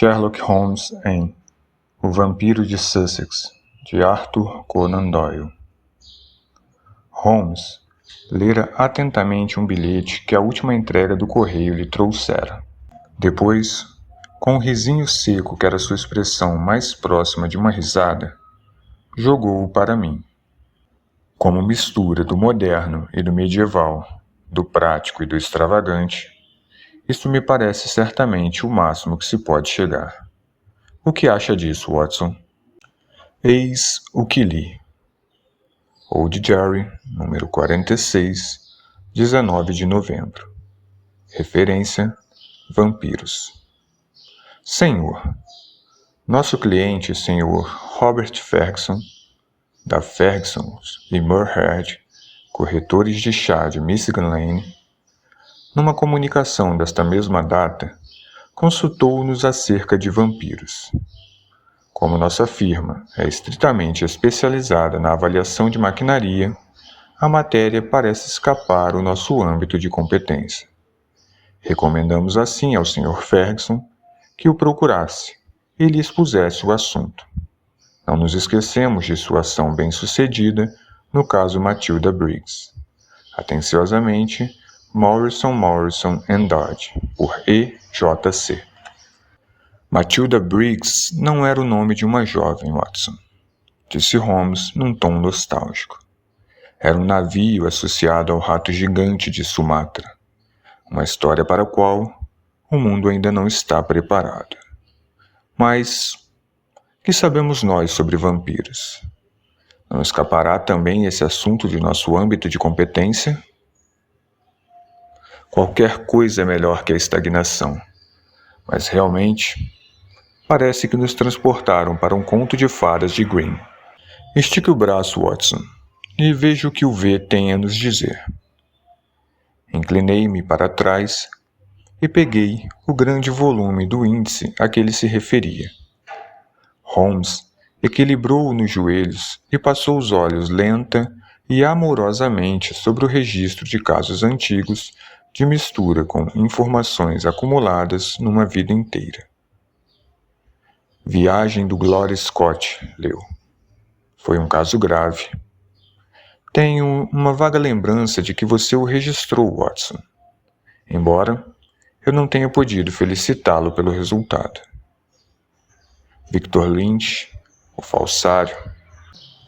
Sherlock Holmes em O Vampiro de Sussex, de Arthur Conan Doyle. Holmes lera atentamente um bilhete que a última entrega do correio lhe trouxera. Depois, com um risinho seco que era sua expressão mais próxima de uma risada, jogou-o para mim. Como mistura do moderno e do medieval, do prático e do extravagante, isso me parece certamente o máximo que se pode chegar. O que acha disso, Watson? Eis o que li. Old Jerry, número 46, 19 de novembro. Referência: vampiros. Senhor, nosso cliente, Sr. Robert Ferguson, da Ferguson e Muirhead, corretores de chá de Michigan Lane, numa comunicação desta mesma data, consultou-nos acerca de vampiros. Como nossa firma é estritamente especializada na avaliação de maquinaria, a matéria parece escapar ao nosso âmbito de competência. Recomendamos assim ao Sr. Ferguson que o procurasse e lhe expusesse o assunto. Não nos esquecemos de sua ação bem-sucedida no caso Matilda Briggs. Atenciosamente, Morrison & Dodge, por E.J.C. Matilda Briggs não era o nome de uma jovem, Watson, disse Holmes num tom nostálgico. Era um navio associado ao rato gigante de Sumatra, uma história para a qual o mundo ainda não está preparado. Mas, que sabemos nós sobre vampiros? Não escapará também esse assunto de nosso âmbito de competência? Qualquer coisa é melhor que a estagnação, mas realmente parece que nos transportaram para um conto de fadas de Grimm. Estique o braço, Watson, e veja o que o V tem a nos dizer. Inclinei-me para trás e peguei o grande volume do índice a que ele se referia. Holmes equilibrou-o nos joelhos e passou os olhos lenta e amorosamente sobre o registro de casos antigos de mistura com informações acumuladas numa vida inteira. Viagem do Glory Scott, leu. Foi um caso grave. Tenho uma vaga lembrança de que você o registrou, Watson, embora eu não tenha podido felicitá-lo pelo resultado. Victor Lynch, o falsário,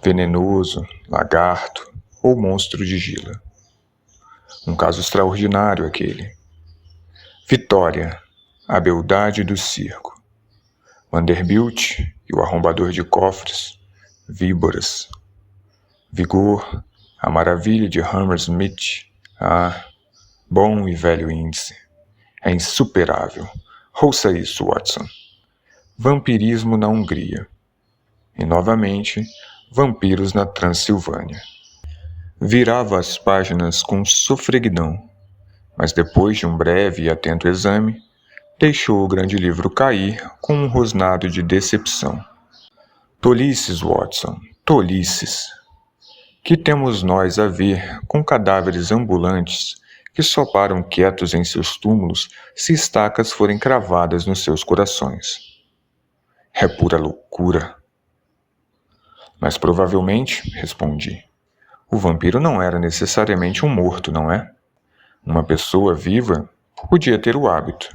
venenoso, lagarto ou monstro de gila. Um caso extraordinário aquele. Vitória, a beldade do circo. Vanderbilt e o arrombador de cofres, víboras. Vigor, a maravilha de Hammersmith. Ah, bom e velho índice. É insuperável. Ouça isso, Watson. Vampirismo na Hungria. E, novamente, vampiros na Transilvânia. Virava as páginas com sofreguidão, mas depois de um breve e atento exame, deixou o grande livro cair com um rosnado de decepção. Tolices, Watson, tolices! Que temos nós a ver com cadáveres ambulantes que só param quietos em seus túmulos se estacas forem cravadas nos seus corações? É pura loucura. Mas provavelmente, respondi, o vampiro não era necessariamente um morto, não é? Uma pessoa viva podia ter o hábito.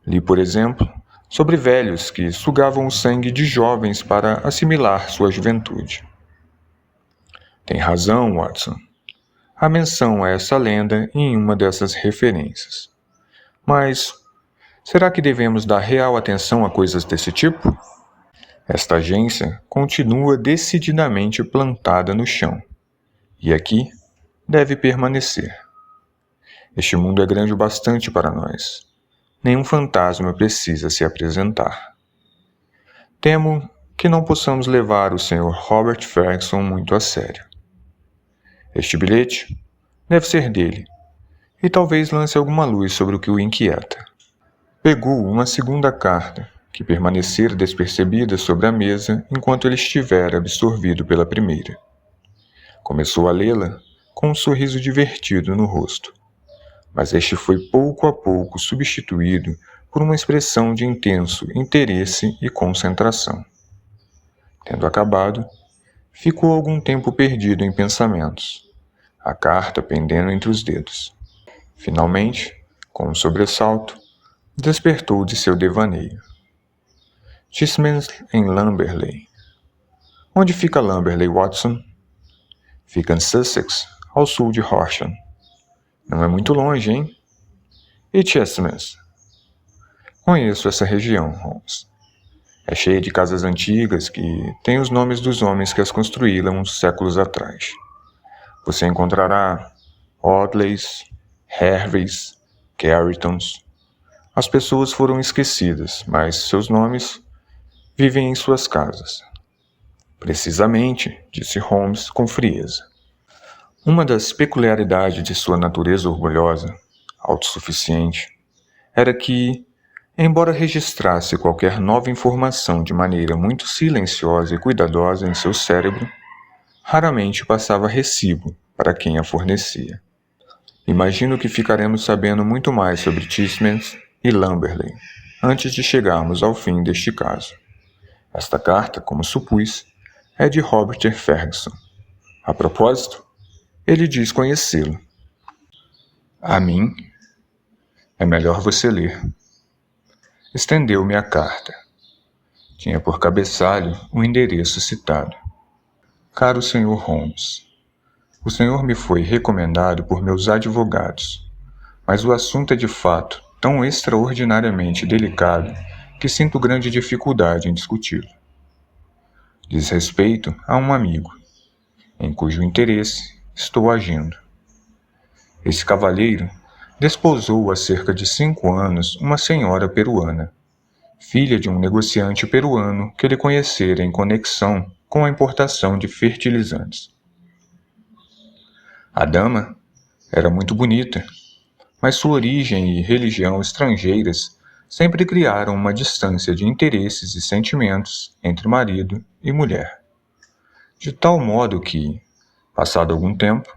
Li, por exemplo, sobre velhos que sugavam o sangue de jovens para assimilar sua juventude. Tem razão, Watson. Há menção a essa lenda em uma dessas referências. Mas será que devemos dar real atenção a coisas desse tipo? Esta agência continua decididamente plantada no chão, e aqui deve permanecer. Este mundo é grande o bastante para nós. Nenhum fantasma precisa se apresentar. Temo que não possamos levar o Sr. Robert Ferguson muito a sério. Este bilhete deve ser dele, e talvez lance alguma luz sobre o que o inquieta. Pegou uma segunda carta, que permanecera despercebida sobre a mesa enquanto ele estivera absorvido pela primeira. Começou a lê-la com um sorriso divertido no rosto, mas este foi pouco a pouco substituído por uma expressão de intenso interesse e concentração. Tendo acabado, ficou algum tempo perdido em pensamentos, a carta pendendo entre os dedos. Finalmente, com um sobressalto, despertou de seu devaneio. Tismans em Lamberley. Onde fica Lamberley, Watson? Fica em Sussex, ao sul de Horsham. Não é muito longe, hein? E Tismans? Conheço essa região, Holmes. É cheia de casas antigas que têm os nomes dos homens que as construíram uns séculos atrás. Você encontrará Audleys, Herveys, Carringtons. As pessoas foram esquecidas, mas seus nomes vivem em suas casas. Precisamente, disse Holmes com frieza. Uma das peculiaridades de sua natureza orgulhosa, autossuficiente, era que, embora registrasse qualquer nova informação de maneira muito silenciosa e cuidadosa em seu cérebro, raramente passava recibo para quem a fornecia. Imagino que ficaremos sabendo muito mais sobre Tismans e Lamberley antes de chegarmos ao fim deste caso. Esta carta, como supus, é de Robert Ferguson. A propósito, ele diz conhecê-lo. A mim? É melhor você ler. Estendeu-me a carta. Tinha por cabeçalho o endereço citado. Caro Sr. Holmes, o senhor me foi recomendado por meus advogados, mas o assunto é de fato tão extraordinariamente delicado que sinto grande dificuldade em discuti-lo. Diz respeito a um amigo, em cujo interesse estou agindo. Esse cavalheiro desposou há cerca de 5 anos uma senhora peruana, filha de um negociante peruano que ele conhecera em conexão com a importação de fertilizantes. A dama era muito bonita, mas sua origem e religião estrangeiras sempre criaram uma distância de interesses e sentimentos entre marido e mulher. De tal modo que, passado algum tempo,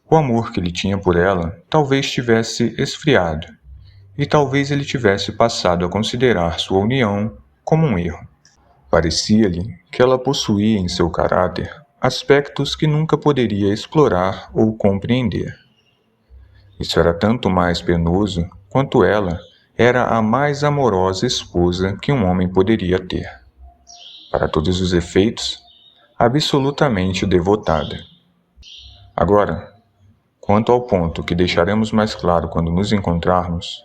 o amor que ele tinha por ela talvez tivesse esfriado, e talvez ele tivesse passado a considerar sua união como um erro. Parecia-lhe que ela possuía em seu caráter aspectos que nunca poderia explorar ou compreender. Isso era tanto mais penoso quanto ela era a mais amorosa esposa que um homem poderia ter. Para todos os efeitos, absolutamente devotada. Agora, quanto ao ponto que deixaremos mais claro quando nos encontrarmos,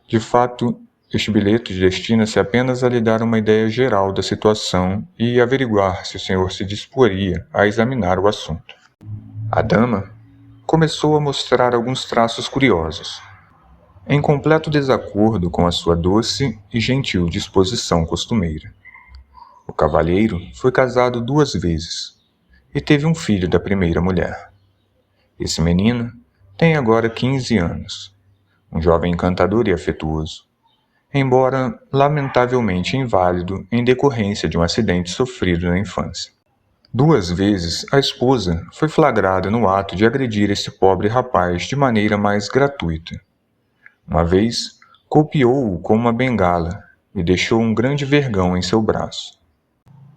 de fato, este bilhete destina-se apenas a lhe dar uma ideia geral da situação e averiguar se o senhor se disporia a examinar o assunto. A dama começou a mostrar alguns traços curiosos, em completo desacordo com a sua doce e gentil disposição costumeira. O cavalheiro foi casado 2 vezes e teve um filho da primeira mulher. Esse menino tem agora 15 anos, um jovem encantador e afetuoso, embora lamentavelmente inválido em decorrência de um acidente sofrido na infância. 2 vezes a esposa foi flagrada no ato de agredir esse pobre rapaz de maneira mais gratuita. Uma vez, golpeou-o com uma bengala e deixou um grande vergão em seu braço.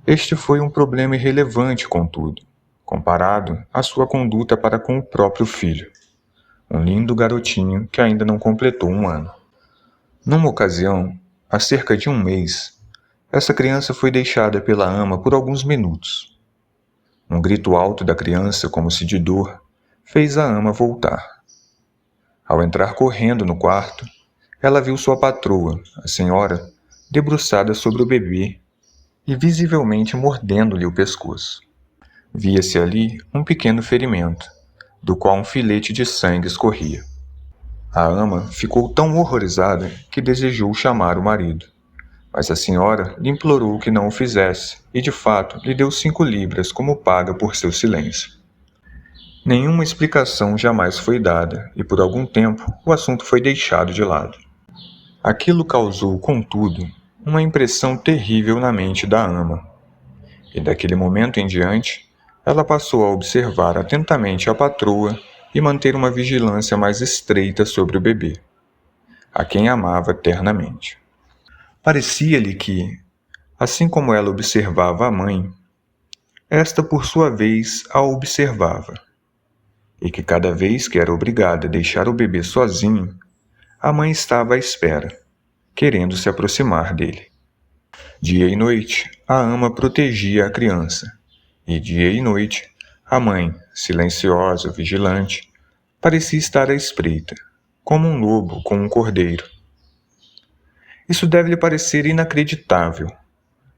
Este foi um problema irrelevante, contudo, comparado à sua conduta para com o próprio filho, um lindo garotinho que ainda não completou 1 ano. Numa ocasião, há cerca de 1 mês, essa criança foi deixada pela ama por alguns minutos. Um grito alto da criança, como se de dor, fez a ama voltar. Ao entrar correndo no quarto, ela viu sua patroa, a senhora, debruçada sobre o bebê e visivelmente mordendo-lhe o pescoço. Via-se ali um pequeno ferimento, do qual um filete de sangue escorria. A ama ficou tão horrorizada que desejou chamar o marido, mas a senhora lhe implorou que não o fizesse e, de fato, lhe deu 5 libras como paga por seu silêncio. Nenhuma explicação jamais foi dada e, por algum tempo, o assunto foi deixado de lado. Aquilo causou, contudo, uma impressão terrível na mente da ama, e daquele momento em diante, ela passou a observar atentamente a patroa e manter uma vigilância mais estreita sobre o bebê. a quem amava ternamente. Parecia-lhe que, assim como ela observava a mãe, esta por sua vez a observava, e que cada vez que era obrigada a deixar o bebê sozinho, a mãe estava à espera, querendo se aproximar dele. Dia e noite, a ama protegia a criança, e dia e noite, a mãe, silenciosa, vigilante, parecia estar à espreita, como um lobo com um cordeiro. Isso deve lhe parecer inacreditável,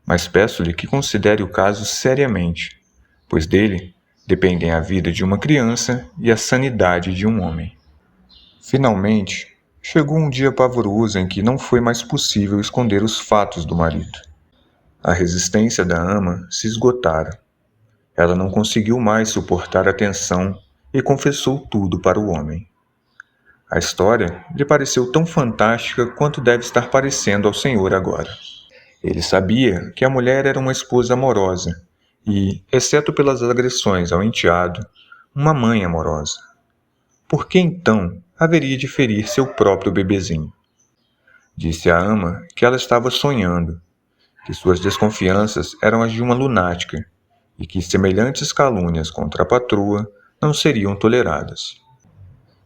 mas peço-lhe que considere o caso seriamente, pois dele dependem a vida de uma criança e a sanidade de um homem. Finalmente, chegou um dia pavoroso em que não foi mais possível esconder os fatos do marido. A resistência da ama se esgotara. Ela não conseguiu mais suportar a tensão e confessou tudo para o homem. A história lhe pareceu tão fantástica quanto deve estar parecendo ao senhor agora. Ele sabia que a mulher era uma esposa amorosa e, exceto pelas agressões ao enteado, uma mãe amorosa. Por que então haveria de ferir seu próprio bebezinho? Disse à ama que ela estava sonhando, que suas desconfianças eram as de uma lunática e que semelhantes calúnias contra a patroa não seriam toleradas.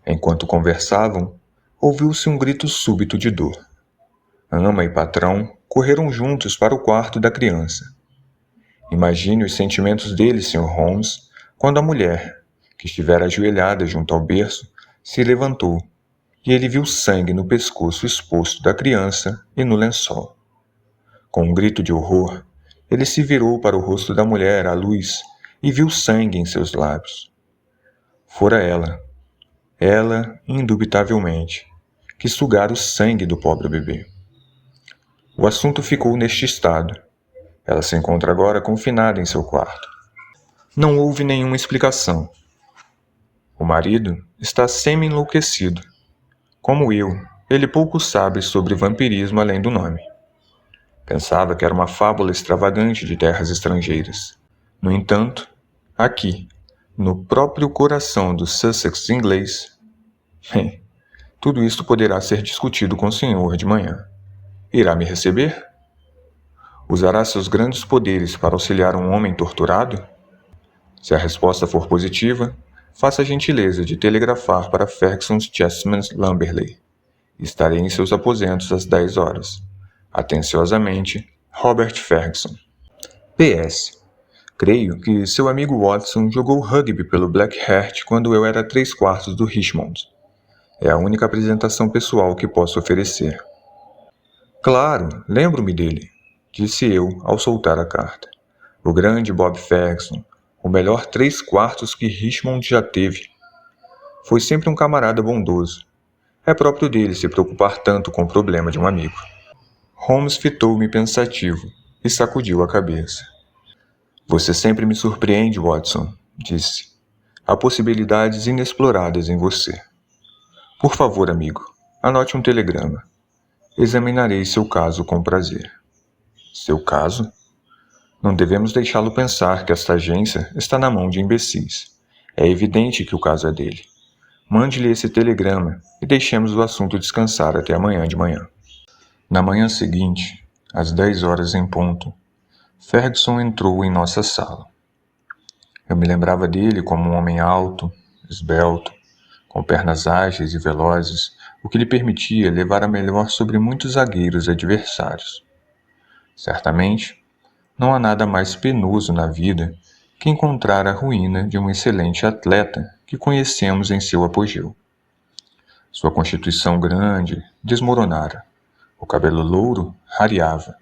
Enquanto conversavam, ouviu-se um grito súbito de dor. Ama e patrão correram juntos para o quarto da criança. Imagine os sentimentos dele, Sr. Holmes, quando a mulher, que estivera ajoelhada junto ao berço, se levantou e ele viu sangue no pescoço exposto da criança e no lençol. Com um grito de horror, ele se virou para o rosto da mulher à luz e viu sangue em seus lábios. Fora ela, indubitavelmente, que sugara o sangue do pobre bebê. O assunto ficou neste estado. Ela se encontra agora confinada em seu quarto. Não houve nenhuma explicação. O marido está semi-enlouquecido. Como eu, ele pouco sabe sobre vampirismo além do nome. Pensava que era uma fábula extravagante de terras estrangeiras. No entanto, aqui, no próprio coração do Sussex inglês, tudo isto poderá ser discutido com o senhor de manhã. Irá me receber? Usará seus grandes poderes para auxiliar um homem torturado? Se a resposta for positiva, faça a gentileza de telegrafar para Ferguson Chessman Lamberley. Estarei em seus aposentos às 10 horas. Atenciosamente, Robert Ferguson. PS. Creio que seu amigo Watson jogou rugby pelo Black Hart quando eu era 3/4 do Richmond. É a única apresentação pessoal que posso oferecer. Claro, lembro-me dele, disse eu ao soltar a carta. O grande Bob Ferguson, o melhor 3/4 que Richmond já teve. Foi sempre um camarada bondoso. É próprio dele se preocupar tanto com o problema de um amigo. Holmes fitou-me pensativo e sacudiu a cabeça. Você sempre me surpreende, Watson, disse. Há possibilidades inexploradas em você. Por favor, amigo, anote um telegrama. Examinarei seu caso com prazer. Seu caso? Não devemos deixá-lo pensar que esta agência está na mão de imbecis. É evidente que o caso é dele. Mande-lhe esse telegrama e deixemos o assunto descansar até amanhã de manhã. Na manhã seguinte, às 10 horas em ponto, Ferguson entrou em nossa sala. Eu me lembrava dele como um homem alto, esbelto, com pernas ágeis e velozes, o que lhe permitia levar a melhor sobre muitos zagueiros adversários. Certamente, não há nada mais penoso na vida que encontrar a ruína de um excelente atleta que conhecemos em seu apogeu. Sua constituição grande desmoronara, o cabelo louro rareava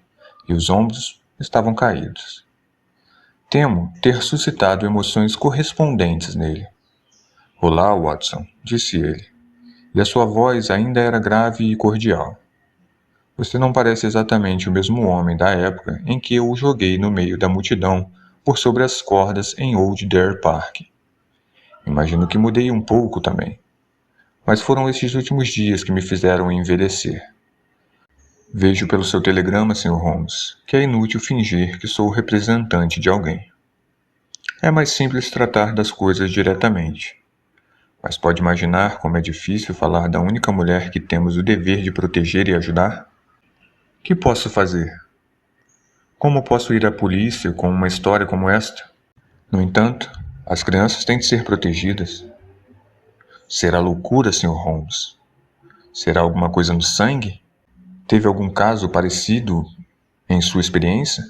e os ombros estavam caídos. Temo ter suscitado emoções correspondentes nele. Olá, Watson, disse ele, e a sua voz ainda era grave e cordial. Você não parece exatamente o mesmo homem da época em que eu o joguei no meio da multidão por sobre as cordas em Old Deer Park. Imagino que mudei um pouco também, mas foram estes últimos dias que me fizeram envelhecer. Vejo pelo seu telegrama, Sr. Holmes, que é inútil fingir que sou o representante de alguém. É mais simples tratar das coisas diretamente. Mas pode imaginar como é difícil falar da única mulher que temos o dever de proteger e ajudar? Que posso fazer? Como posso ir à polícia com uma história como esta? No entanto, as crianças têm de ser protegidas. Será loucura, Sr. Holmes? Será alguma coisa no sangue? Teve algum caso parecido em sua experiência?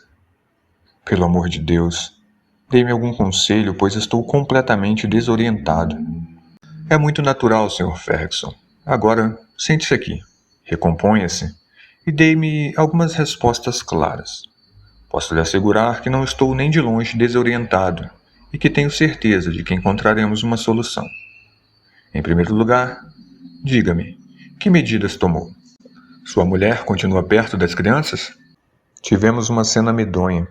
Pelo amor de Deus, dê-me algum conselho, pois estou completamente desorientado. É muito natural, Sr. Ferguson. Agora, sente-se aqui, recomponha-se e dê-me algumas respostas claras. Posso lhe assegurar que não estou nem de longe desorientado e que tenho certeza de que encontraremos uma solução. Em primeiro lugar, diga-me, que medidas tomou? Sua mulher continua perto das crianças? Tivemos uma cena medonha.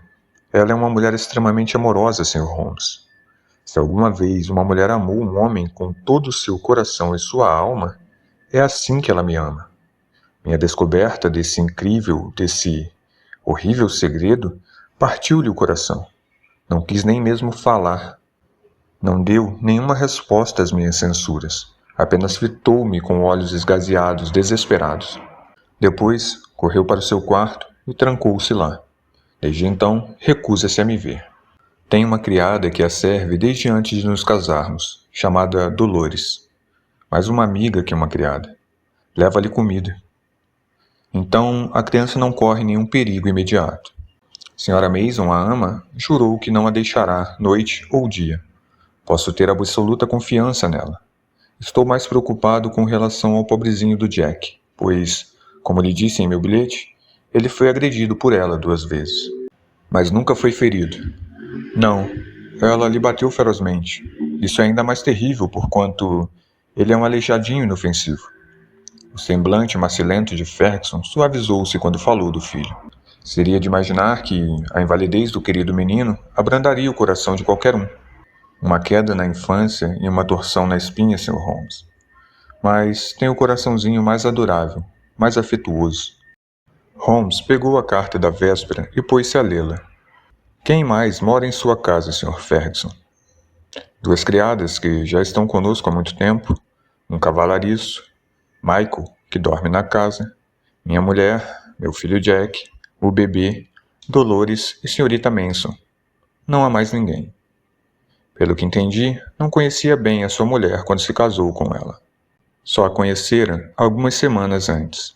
Ela é uma mulher extremamente amorosa, Sr. Holmes. Se alguma vez uma mulher amou um homem com todo o seu coração e sua alma, é assim que ela me ama. Minha descoberta desse horrível segredo partiu-lhe o coração. Não quis nem mesmo falar. Não deu nenhuma resposta às minhas censuras. Apenas fitou-me com olhos esgazeados, desesperados. Depois, correu para o seu quarto e trancou-se lá. Desde então, recusa-se a me ver. Tenho uma criada que a serve desde antes de nos casarmos, chamada Dolores. Mais uma amiga que uma criada. Leva-lhe comida. Então, a criança não corre nenhum perigo imediato. Senhora Mason, a ama, jurou que não a deixará, noite ou dia. Posso ter absoluta confiança nela. Estou mais preocupado com relação ao pobrezinho do Jack, pois, como lhe disse em meu bilhete, ele foi agredido por ela 2 vezes. Mas nunca foi ferido. Não, ela lhe bateu ferozmente. Isso é ainda mais terrível, porquanto ele é um aleijadinho inofensivo. O semblante macilento de Ferguson suavizou-se quando falou do filho. Seria de imaginar que a invalidez do querido menino abrandaria o coração de qualquer um. Uma queda na infância e uma torção na espinha, Sr. Holmes. Mas tem o coraçãozinho mais adorável, mais afetuoso. Holmes pegou a carta da véspera e pôs-se a lê-la. Quem mais mora em sua casa, Sr. Ferguson? 2 criadas que já estão conosco há muito tempo, um cavalariço, Michael, que dorme na casa, minha mulher, meu filho Jack, o bebê, Dolores e senhorita Manson. Não há mais ninguém. Pelo que entendi, não conhecia bem a sua mulher quando se casou com ela. Só a conhecera algumas semanas antes.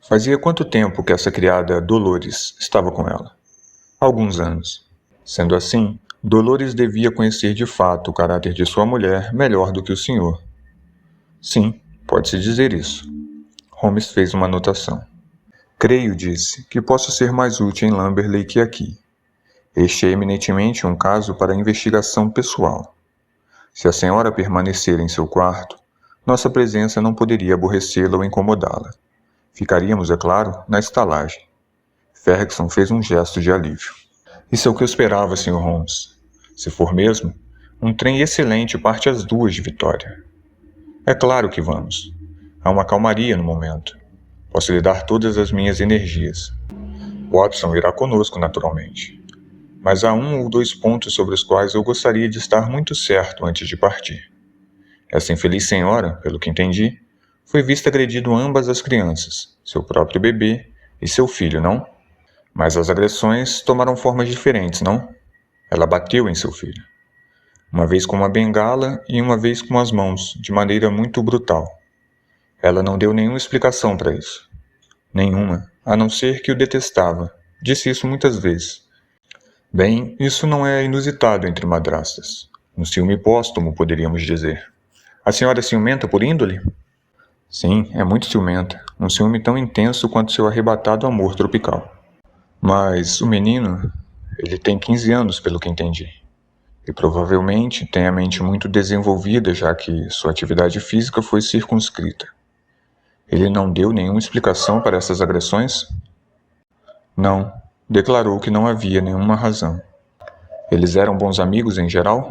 Fazia quanto tempo que essa criada Dolores estava com ela? Alguns anos. Sendo assim, Dolores devia conhecer de fato o caráter de sua mulher melhor do que o senhor. Sim, pode-se dizer isso. Holmes fez uma anotação. Creio, disse, que posso ser mais útil em Lamberley que aqui. Este é eminentemente um caso para investigação pessoal. Se a senhora permanecer em seu quarto, nossa presença não poderia aborrecê-la ou incomodá-la. Ficaríamos, é claro, na estalagem. Ferguson fez um gesto de alívio. Isso é o que eu esperava, Sr. Holmes. Se for mesmo, um trem excelente parte às 2 de Vitória. É claro que vamos. Há uma calmaria no momento. Posso lhe dar todas as minhas energias. Watson irá conosco, naturalmente. Mas há 1 ou 2 pontos sobre os quais eu gostaria de estar muito certo antes de partir. Essa infeliz senhora, pelo que entendi, foi vista agredindo ambas as crianças, seu próprio bebê e seu filho, não? Mas as agressões tomaram formas diferentes, não? Ela bateu em seu filho. Uma vez com uma bengala e uma vez com as mãos, de maneira muito brutal. Ela não deu nenhuma explicação para isso. Nenhuma, a não ser que o detestava. Disse isso muitas vezes. Bem, isso não é inusitado entre madrastas. Um ciúme póstumo, poderíamos dizer. A senhora é ciumenta por índole? Sim, é muito ciumenta. Um ciúme tão intenso quanto seu arrebatado amor tropical. Mas o menino, ele tem 15 anos, pelo que entendi. E provavelmente tem a mente muito desenvolvida, já que sua atividade física foi circunscrita. Ele não deu nenhuma explicação para essas agressões? Não, declarou que não havia nenhuma razão. Eles eram bons amigos em geral?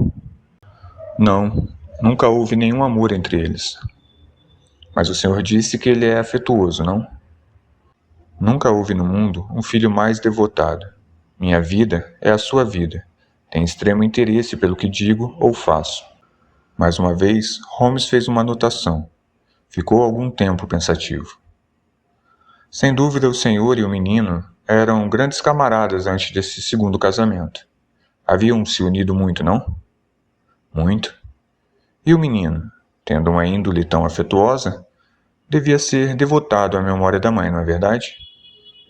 Não, nunca houve nenhum amor entre eles. Mas o senhor disse que ele é afetuoso, não? Nunca houve no mundo um filho mais devotado. Minha vida é a sua vida. Tem extremo interesse pelo que digo ou faço. Mais uma vez, Holmes fez uma anotação. Ficou algum tempo pensativo. Sem dúvida, o senhor e o menino eram grandes camaradas antes desse segundo casamento. Haviam se unido muito, não? Muito. E o menino, tendo uma índole tão afetuosa, devia ser devotado à memória da mãe, não é verdade?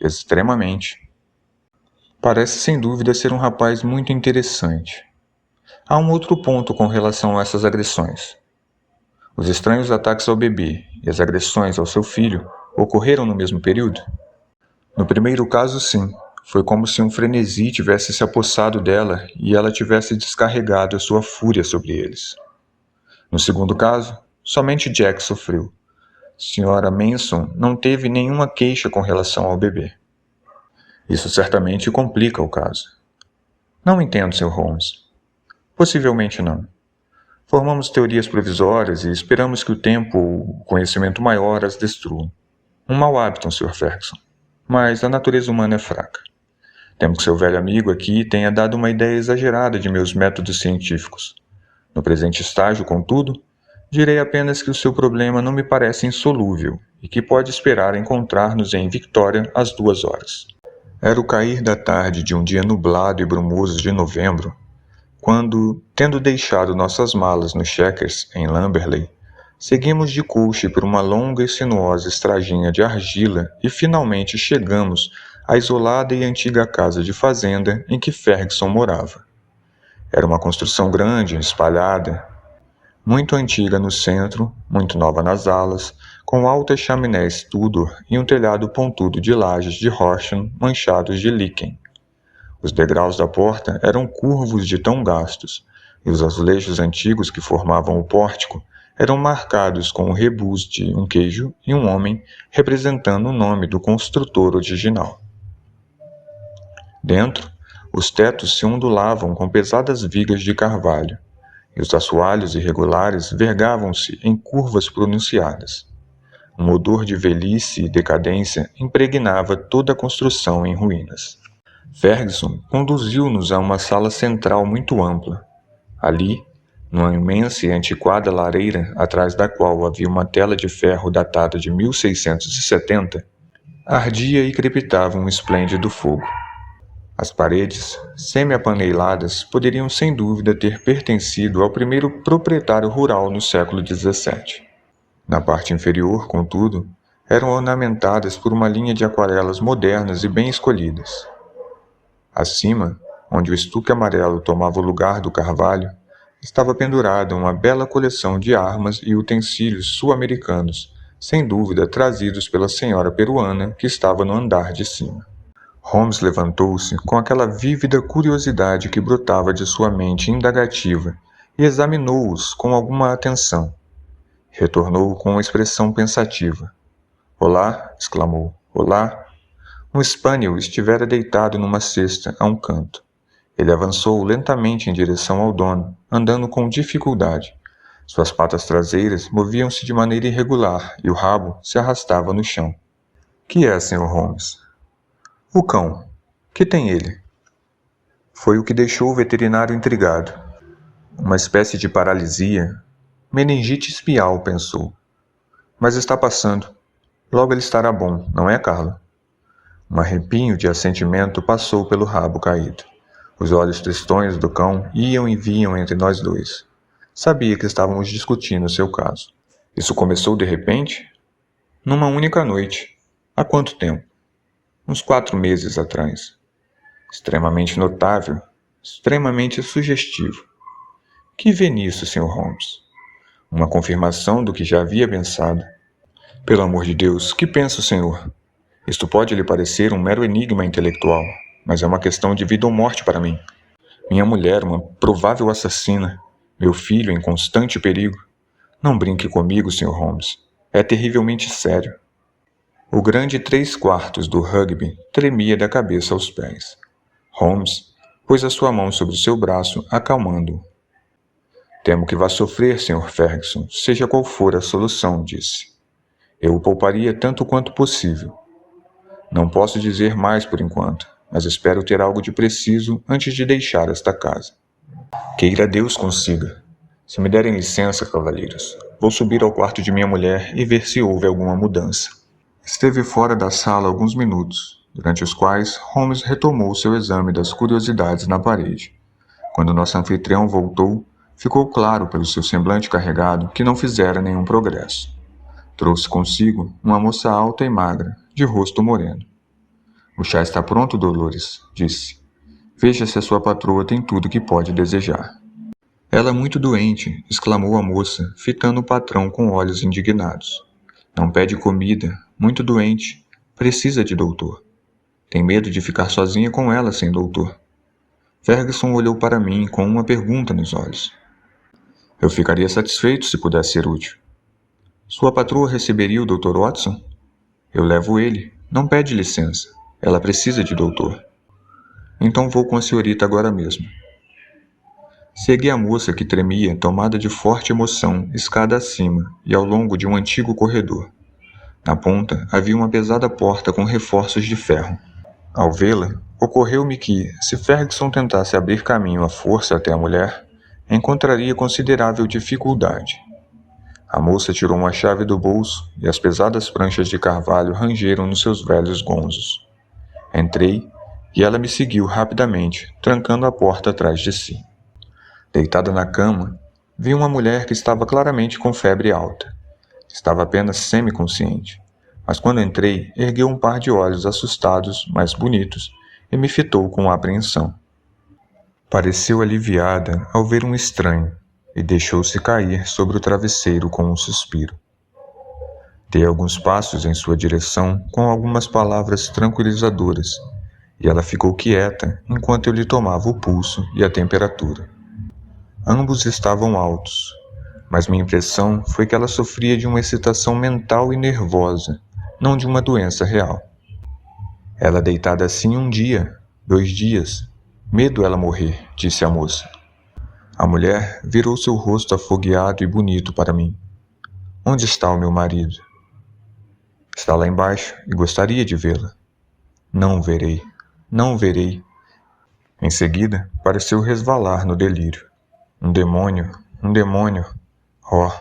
Extremamente. Parece sem dúvida ser um rapaz muito interessante. Há um outro ponto com relação a essas agressões. Os estranhos ataques ao bebê e as agressões ao seu filho ocorreram no mesmo período? No primeiro caso, sim. Foi como se um frenesi tivesse se apossado dela e ela tivesse descarregado a sua fúria sobre eles. No segundo caso, somente Jack sofreu. Sra. Manson não teve nenhuma queixa com relação ao bebê. Isso certamente complica o caso. Não entendo, Sr. Holmes. Possivelmente não. Formamos teorias provisórias e esperamos que o tempo ou o conhecimento maior as destruam. Um mau hábito, Sr. Ferguson. Mas a natureza humana é fraca. Temo que seu velho amigo aqui tenha dado uma ideia exagerada de meus métodos científicos. No presente estágio, contudo, direi apenas que o seu problema não me parece insolúvel e que pode esperar encontrar-nos em Victoria às 2 horas. Era o cair da tarde de um dia nublado e brumoso de novembro, quando, tendo deixado nossas malas no Chequers, em Lamberley, seguimos de coche por uma longa e sinuosa estradinha de argila e finalmente chegamos à isolada e antiga casa de fazenda em que Ferguson morava. Era uma construção grande, espalhada, muito antiga no centro, muito nova nas alas, com altas chaminés Tudor e um telhado pontudo de lajes de Horsham manchados de líquen. Os degraus da porta eram curvos de tão gastos, e os azulejos antigos que formavam o pórtico eram marcados com o rebus de um queijo e um homem representando o nome do construtor original. Dentro, os tetos se ondulavam com pesadas vigas de carvalho, e os assoalhos irregulares vergavam-se em curvas pronunciadas. Um odor de velhice e decadência impregnava toda a construção em ruínas. Ferguson conduziu-nos a uma sala central muito ampla. Ali, numa imensa e antiquada lareira atrás da qual havia uma tela de ferro datada de 1670, ardia e crepitava um esplêndido fogo. As paredes, semi-apaneiladas, poderiam sem dúvida ter pertencido ao primeiro proprietário rural no século XVII. Na parte inferior, contudo, eram ornamentadas por uma linha de aquarelas modernas e bem escolhidas. Acima, onde o estuque amarelo tomava o lugar do carvalho, estava pendurada uma bela coleção de armas e utensílios sul-americanos, sem dúvida trazidos pela senhora peruana que estava no andar de cima. Holmes levantou-se com aquela vívida curiosidade que brotava de sua mente indagativa e examinou-os com alguma atenção. Retornou com uma expressão pensativa. "Olá!" exclamou. "Olá!" Um spaniel estivera deitado numa cesta a um canto. Ele avançou lentamente em direção ao dono, andando com dificuldade. Suas patas traseiras moviam-se de maneira irregular e o rabo se arrastava no chão. "Que é, Sr. Holmes?" "O cão. Que tem ele?" Foi o que deixou o veterinário intrigado. Uma espécie de paralisia. Meningite espial, pensou. Mas está passando. Logo ele estará bom, não é, Carla? Um arrepio de assentimento passou pelo rabo caído. Os olhos tristonhos do cão iam e vinham entre nós dois. Sabia que estávamos discutindo seu caso. Isso começou de repente? Numa única noite. Há quanto tempo? Uns 4 meses atrás. Extremamente notável, extremamente sugestivo. Que vê nisso, Sr. Holmes? Uma confirmação do que já havia pensado. Pelo amor de Deus, que pensa o senhor? Isto pode lhe parecer um mero enigma intelectual, mas é uma questão de vida ou morte para mim. Minha mulher, uma provável assassina. Meu filho em constante perigo. Não brinque comigo, Sr. Holmes. É terrivelmente sério. O grande 3/4 do rugby tremia da cabeça aos pés. Holmes pôs a sua mão sobre o seu braço, acalmando-o. "Temo que vá sofrer, Sr. Ferguson, seja qual for a solução", disse. "Eu o pouparia tanto quanto possível. Não posso dizer mais por enquanto, mas espero ter algo de preciso antes de deixar esta casa." "Queira Deus consiga. Se me derem licença, cavalheiros, vou subir ao quarto de minha mulher e ver se houve alguma mudança. Esteve fora da sala alguns minutos, durante os quais Holmes retomou seu exame das curiosidades na parede. Quando nosso anfitrião voltou, ficou claro pelo seu semblante carregado que não fizera nenhum progresso. Trouxe consigo uma moça alta e magra, de rosto moreno. O chá está pronto, Dolores, disse. Veja se a sua patroa tem tudo que pode desejar. Ela é muito doente, exclamou a moça, fitando o patrão com olhos indignados. Não pede comida, muito doente, precisa de doutor. Tem medo de ficar sozinha com ela sem doutor. Ferguson olhou para mim com uma pergunta nos olhos. Eu ficaria satisfeito se pudesse ser útil. Sua patroa receberia o Dr. Watson? Eu levo ele. Não pede licença. Ela precisa de doutor. Então vou com a senhorita agora mesmo. Segui a moça que tremia, tomada de forte emoção, escada acima e ao longo de um antigo corredor. Na ponta havia uma pesada porta com reforços de ferro. Ao vê-la, ocorreu-me que, se Ferguson tentasse abrir caminho à força até a mulher, encontraria considerável dificuldade. A moça tirou uma chave do bolso e as pesadas pranchas de carvalho rangeram nos seus velhos gonzos. Entrei e ela me seguiu rapidamente, trancando a porta atrás de si. Deitada na cama, vi uma mulher que estava claramente com febre alta. Estava apenas semiconsciente, mas quando entrei, ergueu um par de olhos assustados, mas bonitos, e me fitou com apreensão. Pareceu aliviada ao ver um estranho e deixou-se cair sobre o travesseiro com um suspiro. Dei alguns passos em sua direção com algumas palavras tranquilizadoras, e ela ficou quieta enquanto eu lhe tomava o pulso e a temperatura. Ambos estavam altos, mas minha impressão foi que ela sofria de uma excitação mental e nervosa, não de uma doença real. Ela deitada assim 1 dia, 2 dias. Medo ela morrer, disse a moça. A mulher virou seu rosto afogueado e bonito para mim. Onde está o meu marido? Está lá embaixo e gostaria de vê-la. Não o verei, não o verei. Em seguida, pareceu resvalar no delírio. Um demônio, um demônio. Oh,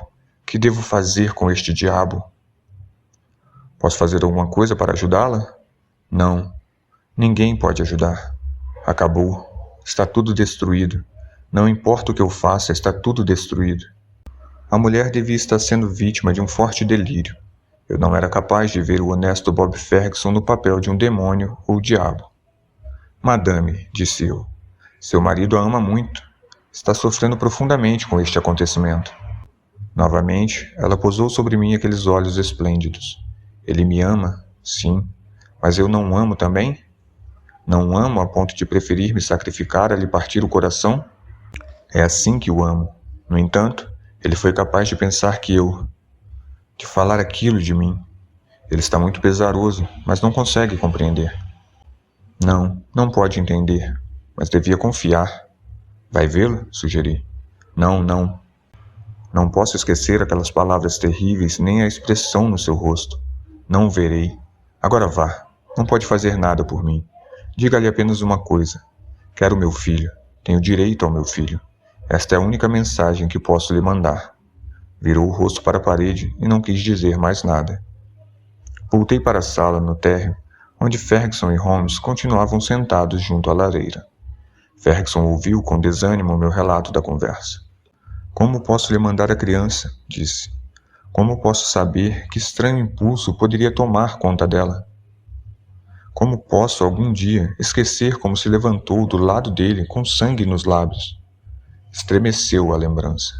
que devo fazer com este diabo? Posso fazer alguma coisa para ajudá-la? Não, ninguém pode ajudar. Acabou. Está tudo destruído. Não importa o que eu faça, está tudo destruído. A mulher devia estar sendo vítima de um forte delírio. Eu não era capaz de ver o honesto Bob Ferguson no papel de um demônio ou diabo. Madame, disse eu, seu marido a ama muito. Está sofrendo profundamente com este acontecimento. Novamente, ela posou sobre mim aqueles olhos esplêndidos. Ele me ama, sim, mas eu não o amo também? Não o amo a ponto de preferir me sacrificar a lhe partir o coração? É assim que o amo. No entanto, ele foi capaz de pensar de falar aquilo de mim. Ele está muito pesaroso, mas não consegue compreender. Não, não pode entender, mas devia confiar. Vai vê-lo? Sugeri. Não, não. Não posso esquecer aquelas palavras terríveis, nem a expressão no seu rosto. Não o verei. Agora vá. Não pode fazer nada por mim. Diga-lhe apenas uma coisa. Quero meu filho. Tenho direito ao meu filho. Esta é a única mensagem que posso lhe mandar. Virou o rosto para a parede e não quis dizer mais nada. Voltei para a sala, no térreo, onde Ferguson e Holmes continuavam sentados junto à lareira. Ferguson ouviu com desânimo meu relato da conversa. Como posso lhe mandar a criança? Disse. Como posso saber que estranho impulso poderia tomar conta dela? Como posso, algum dia, esquecer como se levantou do lado dele com sangue nos lábios? Estremeceu a lembrança.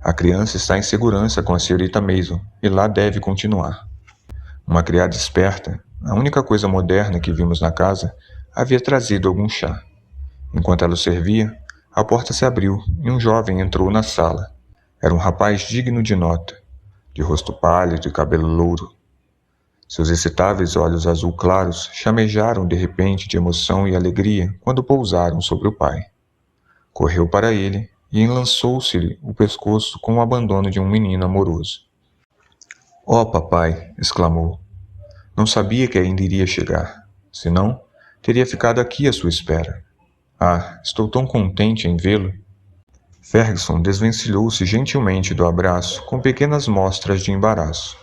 A criança está em segurança com a senhorita Mason e lá deve continuar. Uma criada esperta, a única coisa moderna que vimos na casa, havia trazido algum chá. Enquanto ela o servia, a porta se abriu e um jovem entrou na sala. Era um rapaz digno de nota, de rosto pálido e cabelo louro. Seus excitáveis olhos azul claros chamejaram de repente de emoção e alegria quando pousaram sobre o pai. Correu para ele e enlaçou-se-lhe o pescoço com o abandono de um menino amoroso. — Oh, papai! Exclamou. Não sabia que ainda iria chegar. Senão, teria ficado aqui à sua espera. Ah, estou tão contente em vê-lo. Ferguson desvencilhou-se gentilmente do abraço com pequenas mostras de embaraço.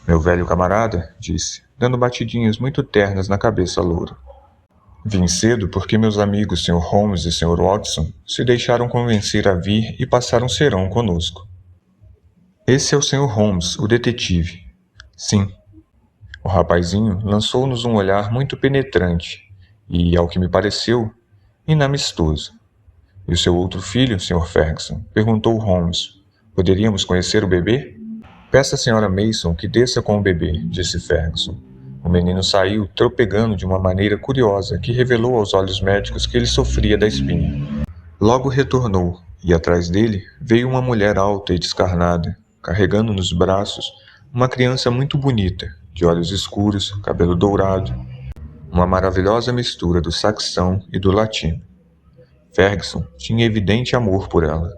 Meu velho camarada, disse, dando batidinhas muito ternas na cabeça loura. Vim cedo porque meus amigos Sr. Holmes e Sr. Watson se deixaram convencer a vir e passar um serão conosco. Esse é o Sr. Holmes, o detetive. Sim. O rapazinho lançou-nos um olhar muito penetrante e, ao que me pareceu, inamistoso. E o seu outro filho, Sr. Ferguson? Perguntou Holmes. Poderíamos conhecer o bebê? Peça à Sra. Mason que desça com o bebê, disse Ferguson. O menino saiu, tropegando de uma maneira curiosa que revelou aos olhos médicos que ele sofria da espinha. Logo retornou, e atrás dele veio uma mulher alta e descarnada, carregando nos braços uma criança muito bonita, de olhos escuros, cabelo dourado, uma maravilhosa mistura do saxão e do latino. Ferguson tinha evidente amor por ela,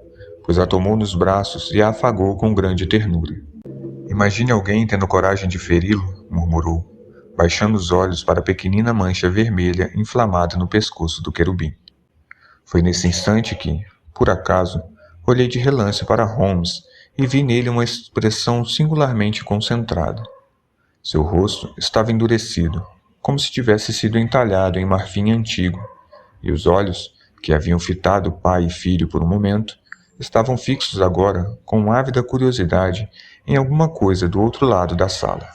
pois a tomou nos braços e a afagou com grande ternura. Imagine alguém tendo coragem de feri-lo, murmurou, baixando os olhos para a pequenina mancha vermelha inflamada no pescoço do querubim. Foi nesse instante que, por acaso, olhei de relance para Holmes e vi nele uma expressão singularmente concentrada. Seu rosto estava endurecido, como se tivesse sido entalhado em marfim antigo, e os olhos, que haviam fitado pai e filho por um momento, estavam fixos agora, com ávida curiosidade, em alguma coisa do outro lado da sala.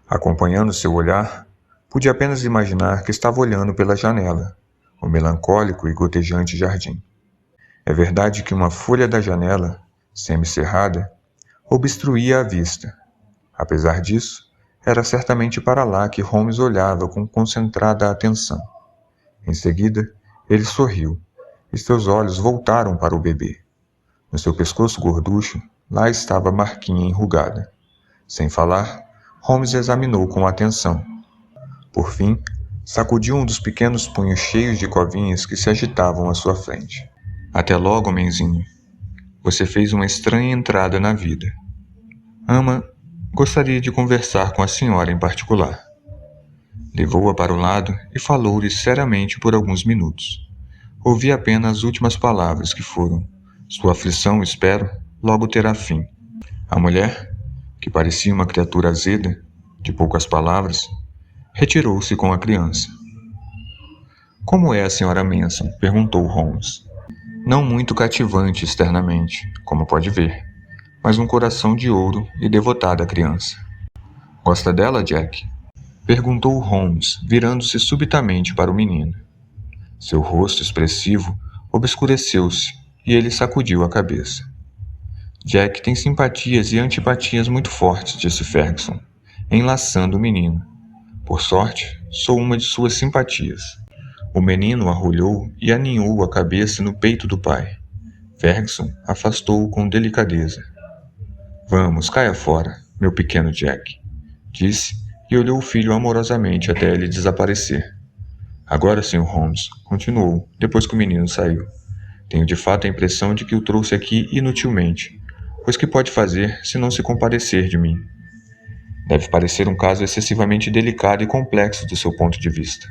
Acompanhando seu olhar, pude apenas imaginar que estava olhando pela janela, o melancólico e gotejante jardim. É verdade que uma folha da janela, semicerrada, obstruía a vista. Apesar disso, era certamente para lá que Holmes olhava com concentrada atenção. Em seguida, ele sorriu, e seus olhos voltaram para o bebê. No seu pescoço gorducho, lá estava a marquinha enrugada. Sem falar, Holmes examinou com atenção. Por fim, sacudiu um dos pequenos punhos cheios de covinhas que se agitavam à sua frente. Até logo, menzinho. Você fez uma estranha entrada na vida. Ama, gostaria de conversar com a senhora em particular. Levou-a para o lado e falou-lhe seriamente por alguns minutos. Ouvi apenas as últimas palavras que foram: sua aflição, espero, logo terá fim. A mulher, que parecia uma criatura azeda, de poucas palavras, retirou-se com a criança. Como é a Sra. Manson? Perguntou Holmes. Não muito cativante externamente, como pode ver, mas um coração de ouro e devotada à criança. Gosta dela, Jack? Perguntou Holmes, virando-se subitamente para o menino. Seu rosto expressivo obscureceu-se e ele sacudiu a cabeça. Jack tem simpatias e antipatias muito fortes, disse Ferguson, enlaçando o menino. Por sorte, sou uma de suas simpatias. O menino arrulhou e aninhou a cabeça no peito do pai. Ferguson afastou-o com delicadeza. Vamos, caia fora, meu pequeno Jack, disse e olhou o filho amorosamente até ele desaparecer. Agora, Sr. Holmes, continuou, depois que o menino saiu. Tenho de fato a impressão de que o trouxe aqui inutilmente, pois que pode fazer se não se compadecer de mim? Deve parecer um caso excessivamente delicado e complexo do seu ponto de vista.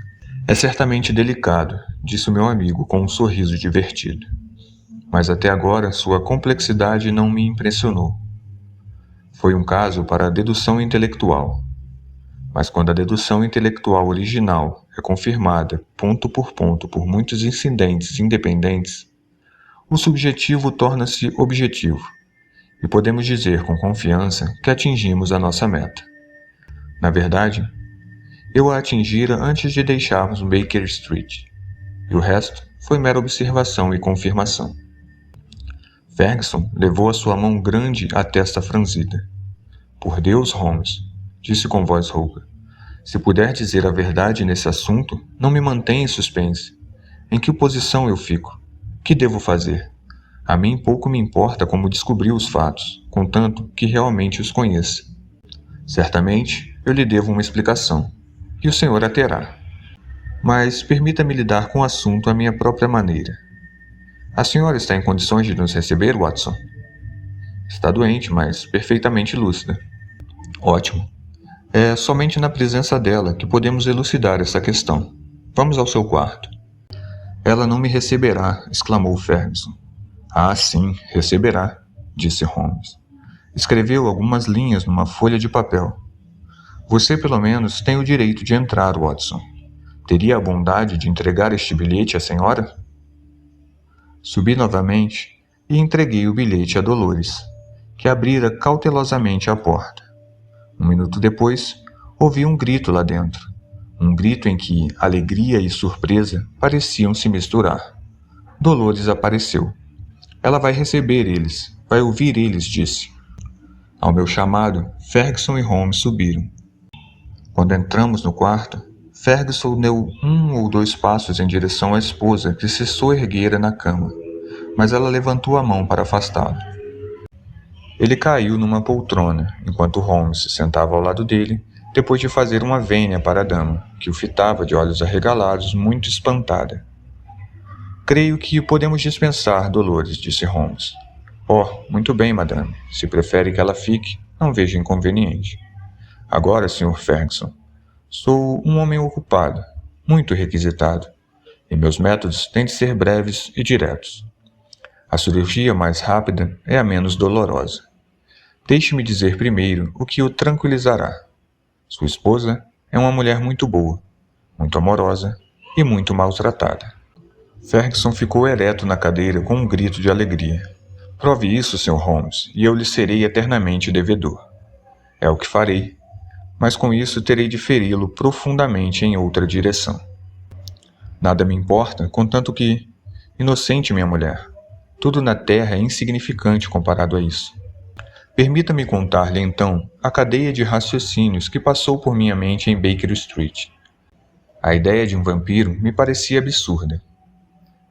É certamente delicado, disse o meu amigo com um sorriso divertido. Mas até agora sua complexidade não me impressionou. Foi um caso para a dedução intelectual. Mas quando a dedução intelectual original é confirmada ponto por muitos incidentes independentes, o subjetivo torna-se objetivo, e podemos dizer com confiança que atingimos a nossa meta. Na verdade, eu a atingira antes de deixarmos Baker Street, e o resto foi mera observação e confirmação. Ferguson levou a sua mão grande à testa franzida. Por Deus, Holmes, disse com voz rouca, se puder dizer a verdade nesse assunto, não me mantenha em suspense. Em que posição eu fico? Que devo fazer? A mim pouco me importa como descobrir os fatos, contanto que realmente os conheça. Certamente, eu lhe devo uma explicação, e o senhor a terá. Mas permita-me lidar com o assunto à minha própria maneira. A senhora está em condições de nos receber, Watson? Está doente, mas perfeitamente lúcida. Ótimo. É somente na presença dela que podemos elucidar essa questão. Vamos ao seu quarto. Ela não me receberá, exclamou Ferguson. Ah, sim, receberá, disse Holmes. Escreveu algumas linhas numa folha de papel. Você, pelo menos, tem o direito de entrar, Watson. Teria a bondade de entregar este bilhete à senhora? Subi novamente e entreguei o bilhete a Dolores, que abrira cautelosamente a porta. Um minuto depois, ouvi um grito lá dentro. Um grito em que alegria e surpresa pareciam se misturar. Dolores apareceu. Ela vai receber eles, vai ouvir eles, disse. Ao meu chamado, Ferguson e Holmes subiram. Quando entramos no quarto, Ferguson deu 1 ou 2 passos em direção à esposa que se soerguera na cama, mas ela levantou a mão para afastá-lo. Ele caiu numa poltrona, enquanto Holmes se sentava ao lado dele, depois de fazer uma vênia para a dama, que o fitava de olhos arregalados, muito espantada. Creio que podemos dispensar Dolores, disse Holmes. Oh, muito bem, madame. Se prefere que ela fique, não vejo inconveniente. Agora, Sr. Ferguson, sou um homem ocupado, muito requisitado, e meus métodos têm de ser breves e diretos. A cirurgia mais rápida é a menos dolorosa. Deixe-me dizer primeiro o que o tranquilizará. Sua esposa é uma mulher muito boa, muito amorosa e muito maltratada. Ferguson ficou ereto na cadeira com um grito de alegria. Prove isso, Sr. Holmes, e eu lhe serei eternamente devedor. É o que farei, mas com isso terei de feri-lo profundamente em outra direção. Nada me importa, contanto que... Inocente, minha mulher. Tudo na terra é insignificante comparado a isso. Permita-me contar-lhe, então, a cadeia de raciocínios que passou por minha mente em Baker Street. A ideia de um vampiro me parecia absurda.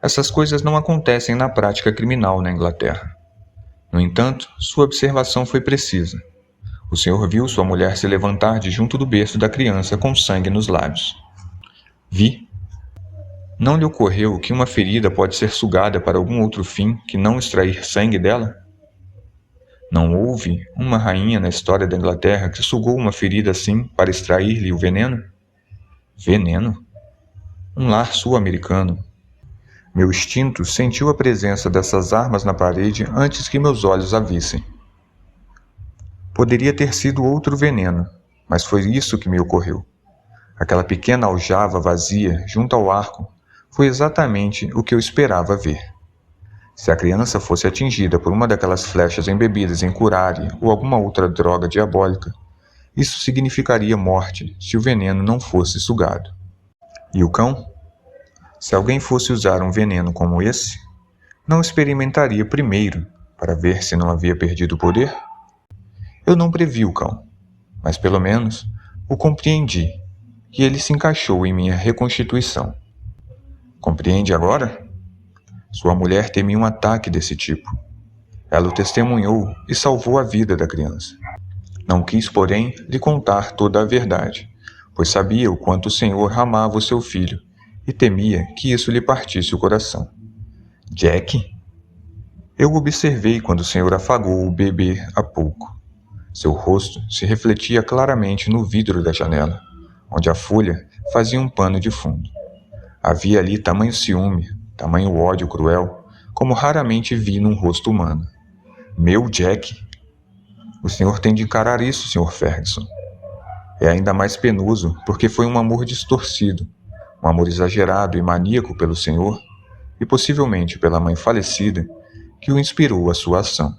Essas coisas não acontecem na prática criminal na Inglaterra. No entanto, sua observação foi precisa. O senhor viu sua mulher se levantar de junto do berço da criança com sangue nos lábios. Vi. Não lhe ocorreu que uma ferida pode ser sugada para algum outro fim que não extrair sangue dela? Não houve uma rainha na história da Inglaterra que sugou uma ferida assim para extrair-lhe o veneno? Veneno? Um lar sul-americano. Meu instinto sentiu a presença dessas armas na parede antes que meus olhos a vissem. Poderia ter sido outro veneno, mas foi isso que me ocorreu. Aquela pequena aljava vazia junto ao arco foi exatamente o que eu esperava ver. Se a criança fosse atingida por uma daquelas flechas embebidas em curare ou alguma outra droga diabólica, isso significaria morte se o veneno não fosse sugado. E o cão? Se alguém fosse usar um veneno como esse, não experimentaria primeiro para ver se não havia perdido o poder? Eu não previ o cão, mas pelo menos o compreendi, e ele se encaixou em minha reconstituição. Compreende agora? Sua mulher temia um ataque desse tipo. Ela o testemunhou e salvou a vida da criança. Não quis, porém, lhe contar toda a verdade, pois sabia o quanto o Senhor amava o seu filho e temia que isso lhe partisse o coração. Jack? Eu observei quando o Senhor afagou o bebê há pouco. Seu rosto se refletia claramente no vidro da janela, onde a folha fazia um pano de fundo. Havia ali tamanho ciúme, tamanho ódio cruel, como raramente vi num rosto humano. Meu Jack! O senhor tem de encarar isso, Sr. Ferguson. É ainda mais penoso porque foi um amor distorcido, um amor exagerado e maníaco pelo senhor, e possivelmente pela mãe falecida, que o inspirou a sua ação.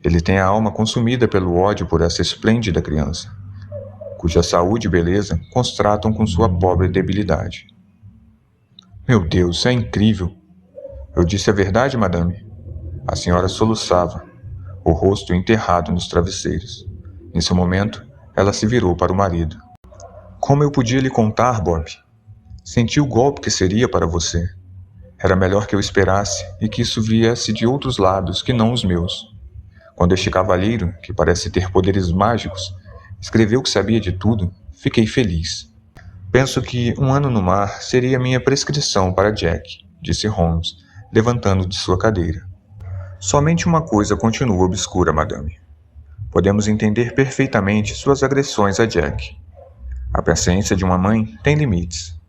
Ele tem a alma consumida pelo ódio por essa esplêndida criança, cuja saúde e beleza contrastam com sua pobre debilidade. Meu Deus, é incrível! Eu disse a verdade, madame? A senhora soluçava, o rosto enterrado nos travesseiros. Nesse momento, ela se virou para o marido. Como eu podia lhe contar, Bob? Senti o golpe que seria para você. Era melhor que eu esperasse e que isso viesse de outros lados que não os meus. Quando este cavalheiro, que parece ter poderes mágicos, escreveu que sabia de tudo, fiquei feliz. Penso que 1 ano no mar seria minha prescrição para Jack, disse Holmes, levantando de sua cadeira. Somente uma coisa continua obscura, madame. Podemos entender perfeitamente suas agressões a Jack. A paciência de uma mãe tem limites.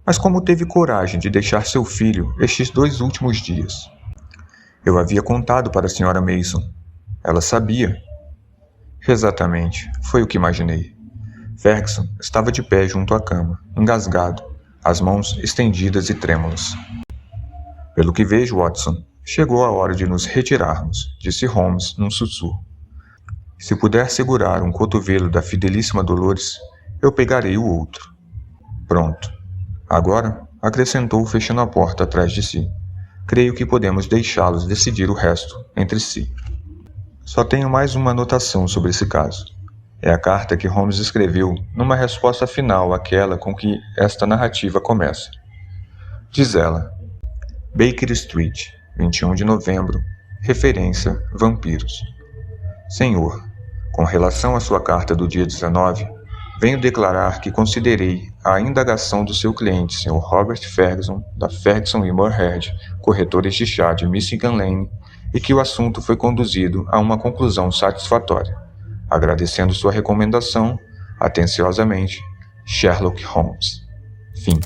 Mas como teve coragem de deixar seu filho estes 2 últimos dias? Eu havia contado para a Sra. Mason. Ela sabia. Exatamente, foi o que imaginei. Ferguson estava de pé junto à cama, engasgado, as mãos estendidas e trêmulas. Pelo que vejo, Watson, chegou a hora de nos retirarmos, disse Holmes num sussurro. Se puder segurar um cotovelo da fidelíssima Dolores, eu pegarei o outro. Pronto. Agora, acrescentou fechando a porta atrás de si. Creio que podemos deixá-los decidir o resto entre si. Só tenho mais uma anotação sobre esse caso. É a carta que Holmes escreveu numa resposta final àquela com que esta narrativa começa. Diz ela: Baker Street, 21 de novembro, referência vampiros. Senhor, com relação à sua carta do dia 19, venho declarar que considerei a indagação do seu cliente, Sr. Robert Ferguson, da Ferguson e Moorhead, corretores de chá de Michigan Lane, e que o assunto foi conduzido a uma conclusão satisfatória. Agradecendo sua recomendação, atenciosamente, Sherlock Holmes. Fim.